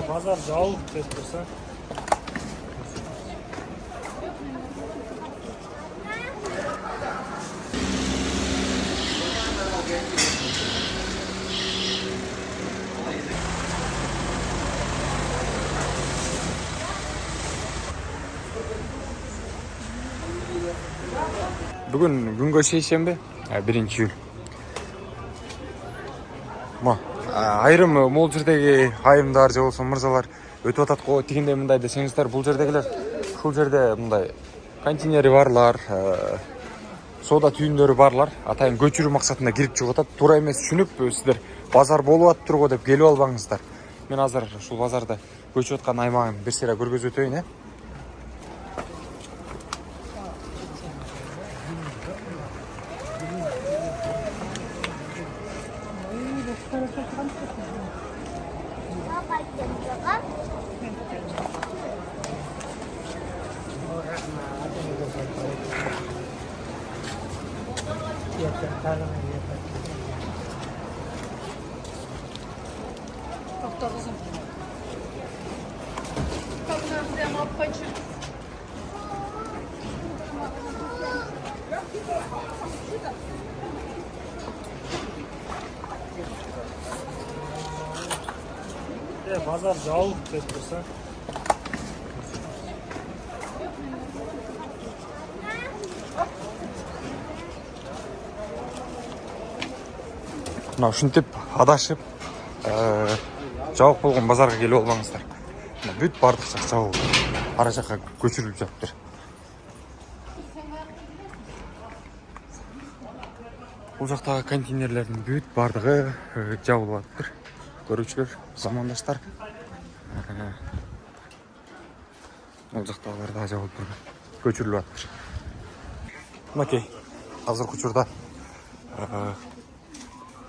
Pazar jauh ketirsen. Bugün güngo şeşembe, 1 iyul. Айрым мол жердеги айымдар же болсо мырзалар өтүп атат го дегенде мындай десеңиздер, бул жердегилер ушул жерде мындай контейнери барлар, соода түйүндөрү барлар атайын көчүрүү максатында кирип чыгып атат. Туура эмес түшүнүп, сиздер базар болуп атыптырго деп келип албаңыздар. Мен азыр ушул базарда көчүп аткан аймагын бир сыйра көргөзүп өтөйүн. Pazar jauh ketirsen. Мына ушинтип адашып, жабык болгон базарга келип албаңыздар. Мына бүт бардык жак жабык. Ара жакка көчүрүлүп жатыптыр. Бул жактагы контейнерлердин бүт бардыгы жабылып атыптыр. Көрүүчүлөр, замандаштар. Бул жактагылар да жабылып көчүрүлүп атыптыр. Мынакей, азыркы учурда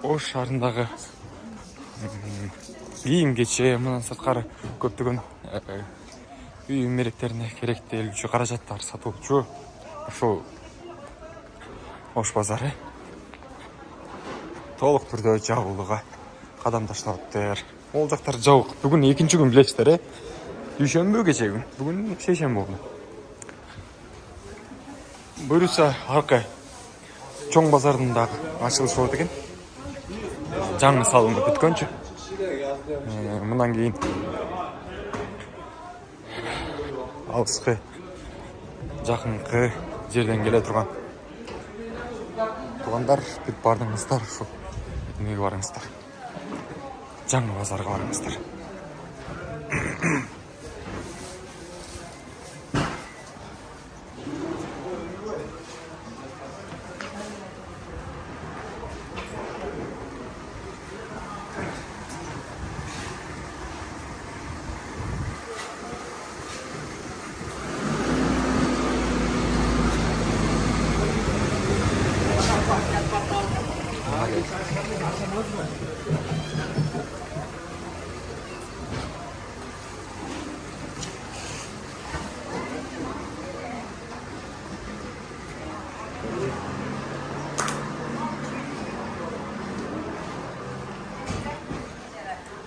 Ош шаарындагы кийим кече, мындан сырткары көптөгөн үй меректерине керектелүүчү каражаттар сатылуучу ошол Ош базары толук түрдө жабылууга кадам таштаптыр. Ол жактар жабык. Бүгүн 2-күн билесиздер, дүйшөмбү кече күн. Бүгүн шейшемби болду. Буюрса аркы чоң базардын дагы ачылышы болот экен. Жаңы салынып бүткөнчү. Мындан кийин алыскы жакынкы жерден келе турган туугандар бүт бардыңыздар, ушу эмеге барыңыздар. Жаңы базарга барыңыздар.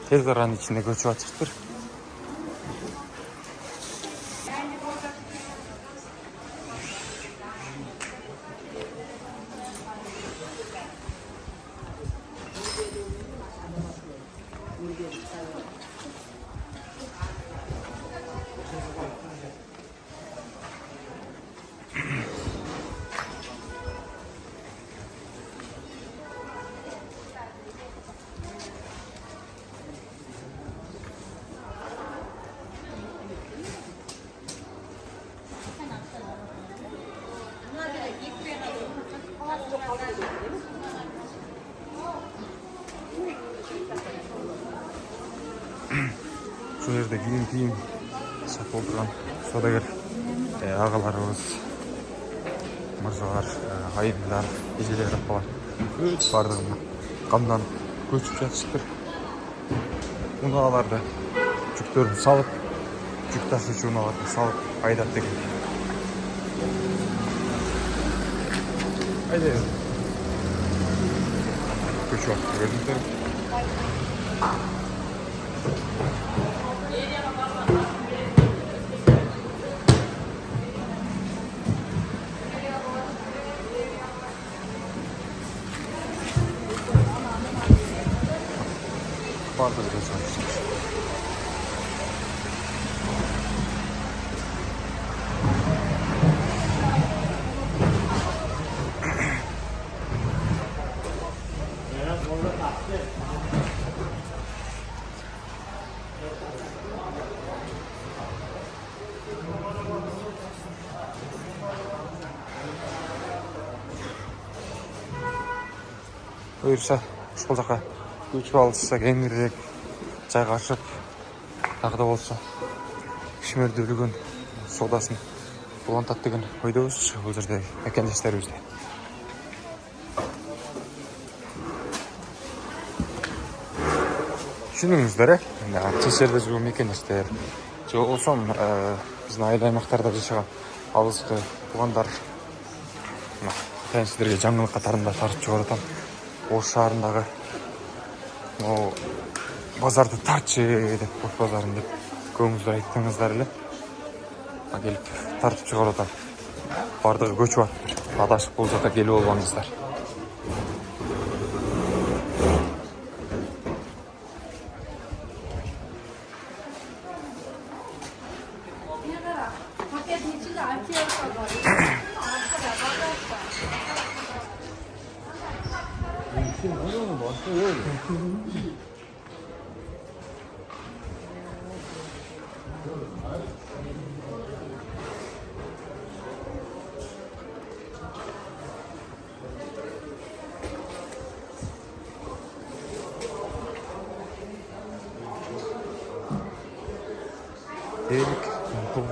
Tez aranın içinde göçü açıktır. Şu yerde giyim sat olduran sodagar ağalarımız, mırzalar, ayımlar, eceler var. Üç bardığına kamdan göçüp жатышыптыр. Unalarda жүктөрүн салып, жүк ташуучу унааларды салып айдап деген. Қайда? Көшіп жатыр өзіңдер. Бардық жасаңыз. Бұйырса, ушул жака көчүп алышса кеңирээк жайгашып, тағы да болса ишмердүүлүгүн соодасын улантат деген ойдобуз бул жерде мекендештерибизде. Түшүнүңүздөр, чет жерде жүргөн мекендештер же болбосо биздин айыл аймактарда жашаган алыскы туугандар сіздерге жаңылык катарында тартып чыгарып атам. Ош шаарындагы базарды тартчы деп, Ош базарын деп көңүңүздөр айттыңыздар эле. Келип тартып чыгарып атам. Бардыгы көчүп атыптыр. Адашып болсо да келип албаңыздар.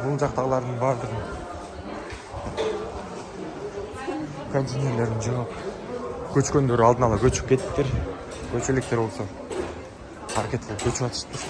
Бул жактагылардын баардыгын контейнерлерин жаап, көчкөндөр алдын ала көчүп кетиптир. Көчөлүктөр болсо аракет кылып көчүп атышыптыр.